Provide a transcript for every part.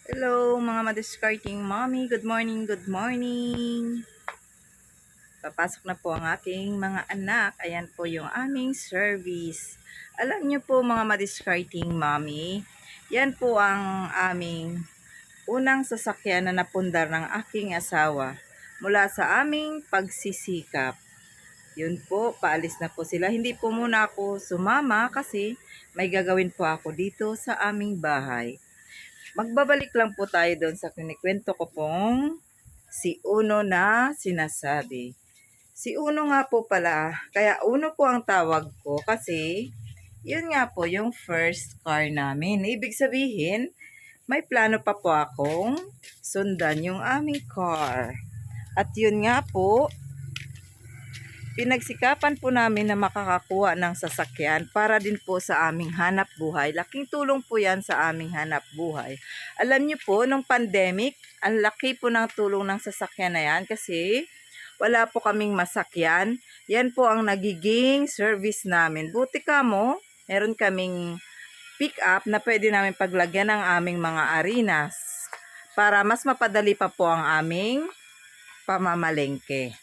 Hello mga madiscarding mommy. Good morning, good morning. Papasok na po ang aking mga anak. Ayan po yung aming service. Alam niyo po mga madiscarding mommy, yan po ang aming unang sasakyan na napundar ng aking asawa mula sa aming pagsisikap. Yun po, paalis na po sila. Hindi po muna ako sumama kasi may gagawin po ako dito sa aming bahay. Magbabalik lang po tayo doon sa kinikwento ko pong si Uno na sinasabi. Si Uno nga po pala, kaya Uno po ang tawag ko kasi yun nga po yung first car namin. Ibig sabihin, may plano pa po akong sundan yung aming car. At yun nga po, pinagsikapan po namin na makakakuha ng sasakyan para din po sa aming hanap buhay. Laking tulong po yan sa aming hanap buhay. Alam niyo po, nung pandemic, ang laki po ng tulong ng sasakyan na yan kasi wala po kaming masakyan. Yan po ang nagiging service namin. Buti ka mo, meron kaming pick up na pwede namin paglagyan ng aming mga arenas para mas mapadali pa po ang aming pamamalengke.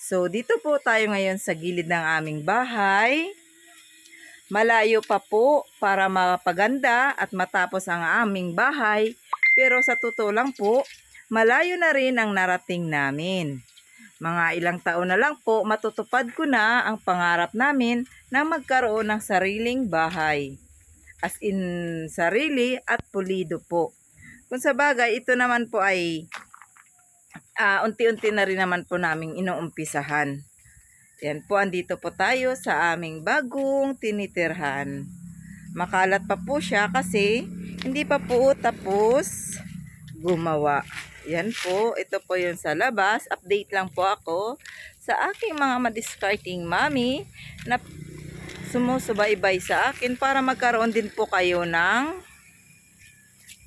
So, dito po tayo ngayon sa gilid ng aming bahay. Malayo pa po para mapaganda at matapos ang aming bahay. Pero sa totoo lang po, malayo na rin ang narating namin. Mga ilang taon na lang po, matutupad ko na ang pangarap namin na magkaroon ng sariling bahay. As in, sarili at pulido po. Kung sa bagay, ito naman po ay unti-unti na rin naman po naming inuumpisahan. Yan po, andito po tayo sa aming bagong tinitirhan. Makalat pa po siya kasi hindi pa po tapos gumawa. Yan po, ito po yun sa labas. Update lang po ako sa aking mga madiscarding mami na sumusubaybay sa akin para magkaroon din po kayo ng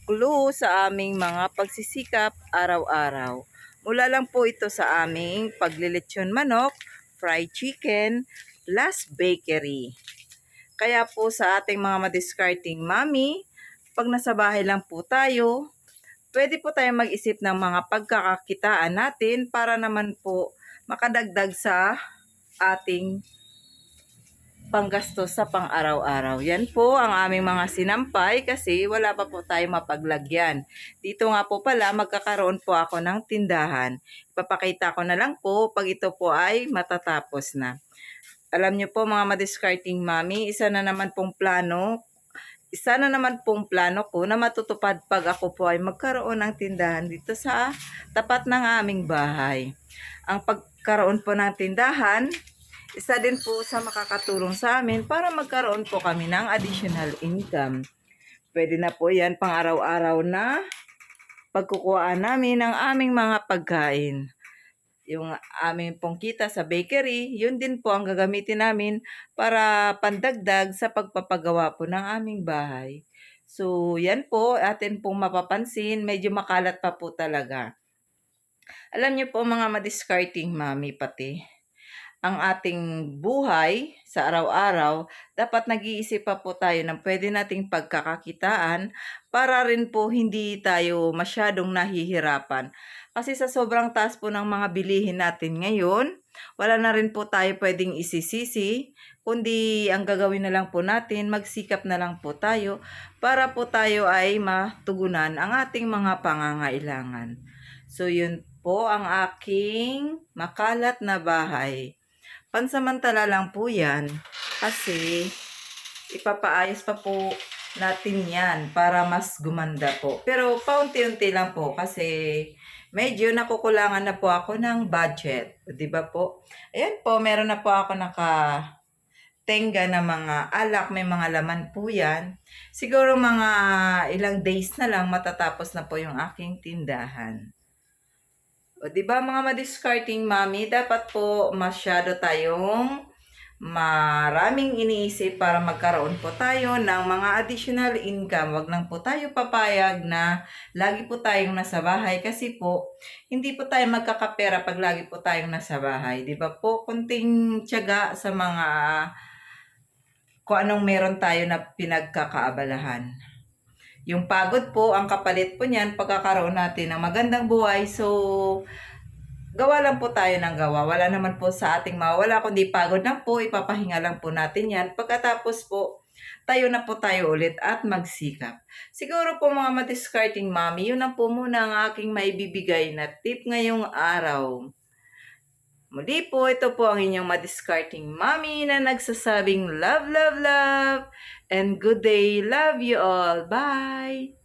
clue sa aming mga pagsisikap araw-araw. Mula lang po ito sa aming paglilitsyon manok, fried chicken, plus bakery. Kaya po sa ating mga madiscarding mami, pag nasa bahay lang po tayo, pwede po tayo mag-isip ng mga pagkakakitaan natin para naman po makadagdag sa ating panggastos sa pang-araw-araw. Yan po ang aming mga sinampay kasi wala pa po tayo mapaglagyan. Dito nga po pala magkakaroon po ako ng tindahan. Ipapakita ko na lang po pag ito po ay matatapos na. Alam niyo po mga madiscarding mami, isa na naman pong plano ko na matutupad pag ako po ay magkaroon ng tindahan dito sa tapat ng aming bahay. Ang pagkaroon po ng tindahan, isa din po sa makakatulong sa amin para magkaroon po kami ng additional income. Pwede na po yan pang araw-araw na pagkukuhaan namin ng aming mga pagkain. Yung aming pong kita sa bakery, yun din po ang gagamitin namin para pandagdag sa pagpapagawa po ng aming bahay. So, yan po, atin pong mapapansin, medyo makalat pa po talaga. Alam niyo po mga madiscarding mami pati, ang ating buhay sa araw-araw, dapat nag-iisip pa po tayo ng pwede nating pagkakakitaan para rin po hindi tayo masyadong nahihirapan. Kasi sa sobrang taas po ng mga bilihin natin ngayon, wala na rin po tayo pwedeng isisisi, kundi ang gagawin na lang po natin, magsikap na lang po tayo para po tayo ay matugunan ang ating mga pangangailangan. So yun po ang aking makalat na bahay. Pansamantala lang po yan kasi ipapaayos pa po natin yan para mas gumanda po. Pero paunti-unti lang po kasi medyo nakukulangan na po ako ng budget. Di ba po? Ayan po, meron na po ako tenga na mga alak, may mga laman po yan. Siguro mga ilang days na lang matatapos na po yung aking tindahan. O, di ba mga madiscarding mami, dapat po masyado tayong maraming iniisip para magkaroon po tayo ng mga additional income. Wag lang po tayo papayag na lagi po tayong nasa bahay kasi po hindi po tayo magkakapera pag lagi po tayong nasa bahay. Di ba po? Kunting tiyaga sa mga kung anong meron tayo na pinagkakaabalahan. Yung pagod po, ang kapalit po niyan, pagkakaroon natin ng magandang buhay. So, gawa lang po tayo ng gawa. Wala naman po sa ating mawala, kundi pagod lang po, ipapahinga lang po natin yan. Pagkatapos po, tayo na po tayo ulit at magsikap. Siguro po mga madiscarding mommy, yun na po muna ang aking maibibigay na tip ngayong araw. Muli po, ito po ang inyong madiscarding mommy na nagsasabing love, love, love, and good day. Love you all. Bye!